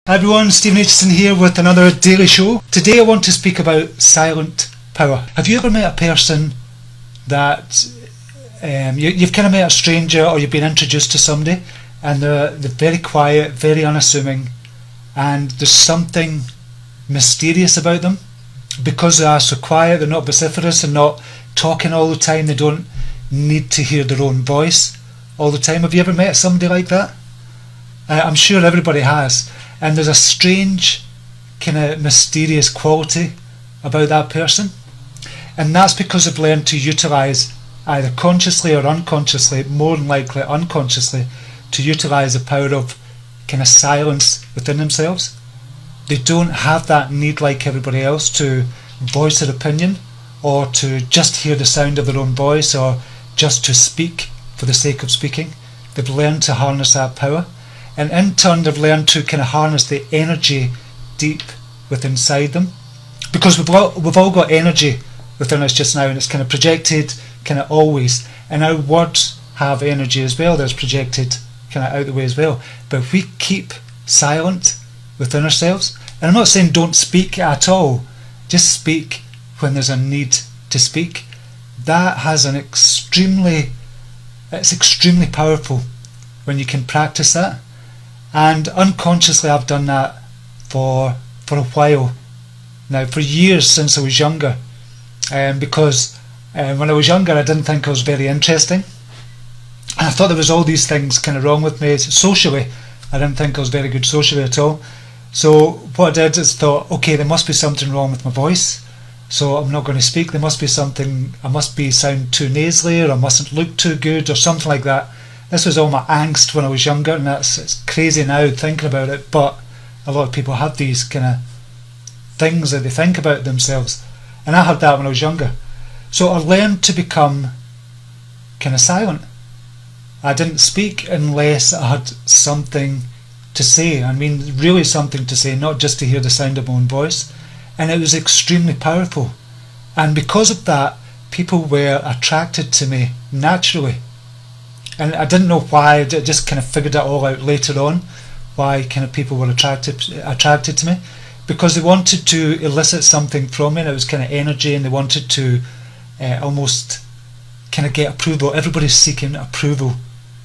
Hi everyone, Stephen Aitchison here with another daily show. Today I want to speak about silent power. Have you ever met a person that you've kind of met a stranger, or you've been introduced to somebody and they're very quiet, very unassuming, and there's something mysterious about them because they are so quiet, they're not vociferous and not talking all the time, they don't need to hear their own voice all the time. Have you ever met somebody like that? I'm sure everybody has. And there's a strange kind of mysterious quality about that person, and that's because they've learned to utilise, either consciously or unconsciously, more than likely unconsciously, to utilise the power of kind of silence within themselves. They don't have that need like everybody else to voice their opinion, or to just hear the sound of their own voice, or just to speak for the sake of speaking. They've learned to harness that power. And in turn they've learned to kind of harness the energy deep within inside them, because we've all got energy within us just now, and it's kind of projected kind of always, and our words have energy as well that's projected kind of out the way as well. But if we keep silent within ourselves, and I'm not saying don't speak at all, just speak when there's a need to speak, that has it's extremely powerful when you can practice that. And unconsciously I've done that for a while now, for years since I was younger, because when I was younger I didn't think I was very interesting, and I thought there was all these things kind of wrong with me socially. I didn't think I was very good socially at all. So what I did is thought, okay, there must be something wrong with my voice, so I'm not going to speak. There must be something, I must be sound too nasally, or I mustn't look too good, or something like that. This was all my angst when I was younger, and it's crazy now thinking about it, but a lot of people have these kind of things that they think about themselves, and I had that when I was younger. So I learned to become kind of silent. I didn't speak unless I had something to say. I mean, really something to say, not just to hear the sound of my own voice. And it was extremely powerful, and because of that, people were attracted to me naturally. And I didn't know why. I just kind of figured it all out later on, why kind of people were attracted to me, because they wanted to elicit something from me, and it was kind of energy, and they wanted to almost kind of get approval. Everybody's seeking approval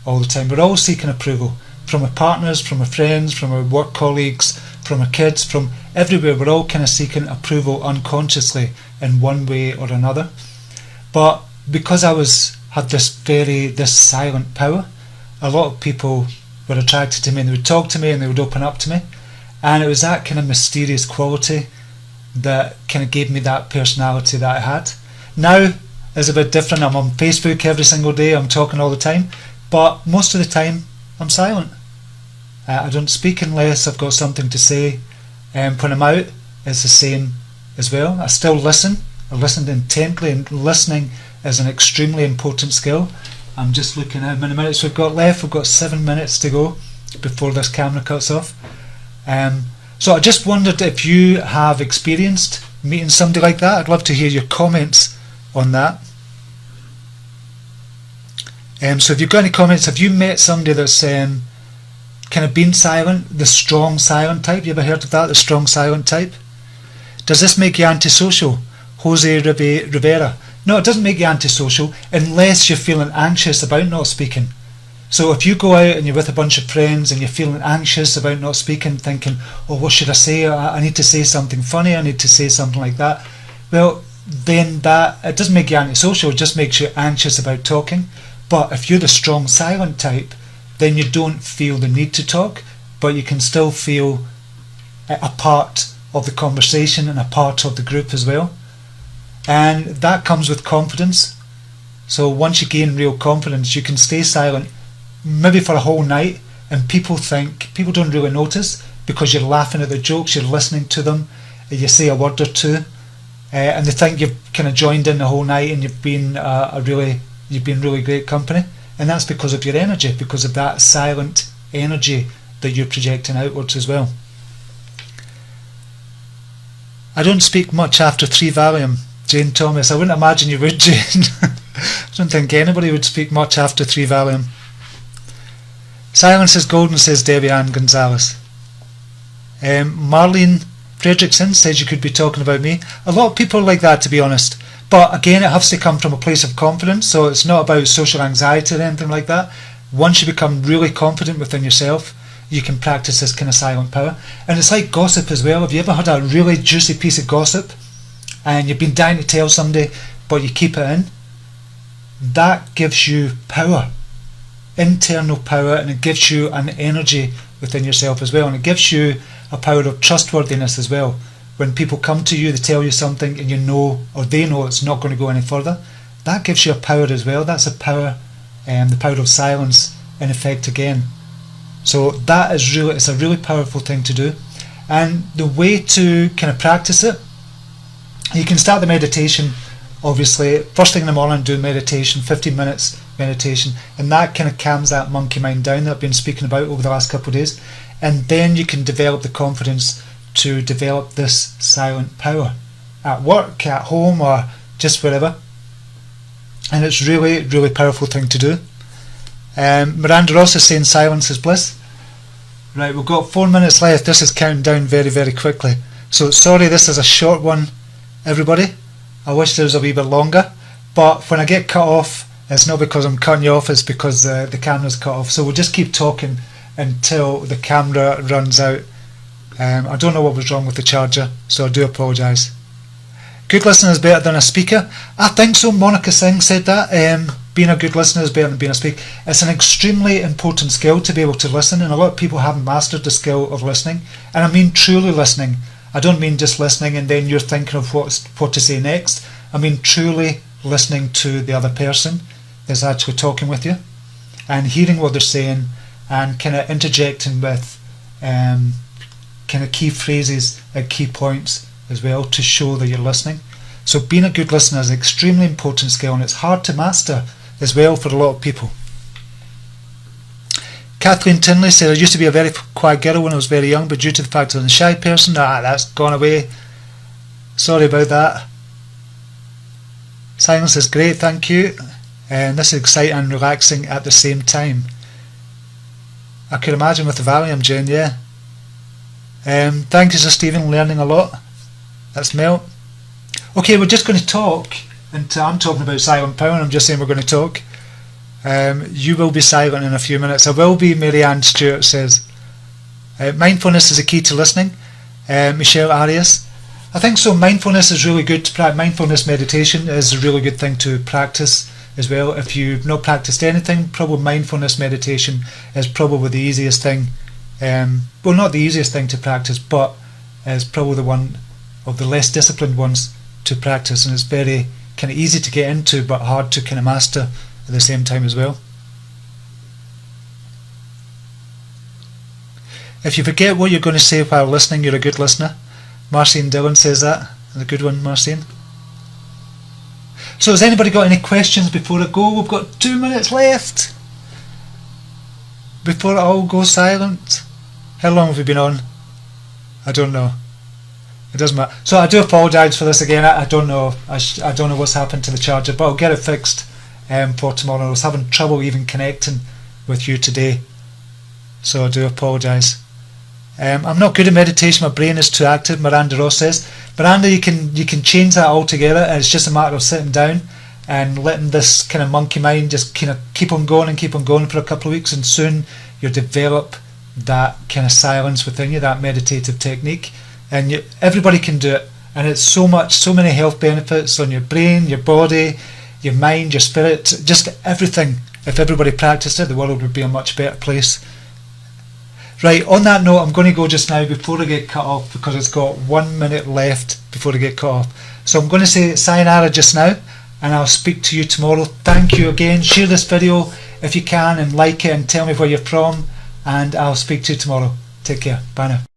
all the time. We're all seeking approval from our partners, from our friends, from our work colleagues, from our kids, from everywhere. We're all kind of seeking approval unconsciously in one way or another. But because I had this silent power, a lot of people were attracted to me, and they would talk to me and they would open up to me, and it was that kind of mysterious quality that kind of gave me that personality that I had. Now it's a bit different. I'm on Facebook every single day, I'm talking all the time, but most of the time I'm silent. I don't speak unless I've got something to say, and when I'm out it's the same as well. I still listen. I listened intently, and listening is an extremely important skill. I'm just looking at how many minutes we've got left. We've got 7 minutes to go before this camera cuts off. So I just wondered if you have experienced meeting somebody like that. I'd love to hear your comments on that. So if you've got any comments, have you met somebody that's kind of been silent, the strong silent type? You ever heard of that, the strong silent type? Does this make you antisocial? Jose Rivera. No, it doesn't make you antisocial unless you're feeling anxious about not speaking. So if you go out and you're with a bunch of friends and you're feeling anxious about not speaking, thinking, oh, what should I say? I need to say something funny, I need to say something like that. Well, then it doesn't make you antisocial, it just makes you anxious about talking. But if you're the strong silent type, then you don't feel the need to talk, but you can still feel a part of the conversation and a part of the group as well. And that comes with confidence. So once you gain real confidence, you can stay silent maybe for a whole night, and people don't really notice, because you're laughing at their jokes, you're listening to them, you say a word or two, and they think you've kind of joined in the whole night, and you've been really great company. And that's because of your energy, because of that silent energy that you're projecting outwards as well. I don't speak much after 3 Valium. Jane Thomas. I wouldn't imagine you would, Jane. I don't think anybody would speak much after 3 Valium. Silence is golden, says Debbie Ann Gonzalez. Marlene Fredrickson says you could be talking about me. A lot of people are like that, to be honest. But again, it has to come from a place of confidence, so it's not about social anxiety or anything like that. Once you become really confident within yourself, you can practice this kind of silent power. And it's like gossip as well. Have you ever had a really juicy piece of gossip and you've been dying to tell somebody but you keep it in? That gives you power, internal power, and it gives you an energy within yourself as well, and it gives you a power of trustworthiness as well. When people come to you, they tell you something and you know, or they know it's not going to go any further, that gives you a power as well. That's a power, the power of silence in effect again. So that is really, it's a really powerful thing to do. And the way to kind of practice it, you can start the meditation, obviously, first thing in the morning, do meditation, 15 minutes meditation, and that kind of calms that monkey mind down that I've been speaking about over the last couple of days. And then you can develop the confidence to develop this silent power at work, at home, or just wherever. And it's really, really powerful thing to do. Miranda Ross is saying silence is bliss. Right, we've got 4 minutes left. This is counting down very, very quickly. So sorry, this is a short one, everybody. I wish there was a wee bit longer, but when I get cut off, it's not because I'm cutting you off, it's because the camera's cut off. So we'll just keep talking until the camera runs out. I don't know what was wrong with the charger, so I do apologise. Good listener is better than a speaker. I think so. Monica Singh said that. Being a good listener is better than being a speaker. It's an extremely important skill to be able to listen, and a lot of people haven't mastered the skill of listening. And I mean truly listening. I don't mean just listening and then you're thinking of what to say next. I mean truly listening to the other person that's actually talking with you and hearing what they're saying and kind of interjecting with kind of key phrases at key points as well to show that you're listening. So being a good listener is an extremely important skill, and it's hard to master as well for a lot of people. Kathleen Tinley said, I used to be a very quiet girl when I was very young, but due to the fact that I'm a shy person, that's gone away. Sorry about that. Silence is great, thank you. And this is exciting and relaxing at the same time. I could imagine with the Valium, Jane, yeah. Thank you, Sir Stephen, learning a lot. That's Mel. Okay, we're just going to talk, and I'm talking about silent power, and I'm just saying we're going to talk. You will be silent in a few minutes. I will be, Mary Ann Stewart says. Mindfulness is a key to listening. Michelle Arias. I think so. Mindfulness is really good. Mindfulness meditation is a really good thing to practice as well. If you've not practiced anything, probably mindfulness meditation is probably the easiest thing. Well, not the easiest thing to practice, but is probably the one of the less disciplined ones to practice, and it's very kind of easy to get into but hard to kind of master at the same time as well. If you forget what you're going to say while listening, you're a good listener. Marcine Dillon says that. A good one, Marcine. So has anybody got any questions before I go? We've got 2 minutes left before it all goes silent. How long have we been on? I don't know. It doesn't matter. So I do apologise for this again. I don't know. I don't know what's happened to the charger, but I'll get it fixed for tomorrow. I was having trouble even connecting with you today, so I do apologise. I'm not good at meditation. My brain is too active, Miranda Ross says. Miranda, you can change that altogether, and it's just a matter of sitting down and letting this kind of monkey mind just kind of keep on going for a couple of weeks, and soon you'll develop that kind of silence within you, that meditative technique. And everybody can do it, and it's so many health benefits on your brain, your body, your mind, your spirit, just everything. If everybody practiced it, the world would be a much better place. Right, on that note, I'm going to go just now before I get cut off, because it's got 1 minute left before I get cut off. So I'm going to say sayonara just now, and I'll speak to you tomorrow. Thank you again. Share this video if you can, and like it, and tell me where you're from, and I'll speak to you tomorrow. Take care. Bye now.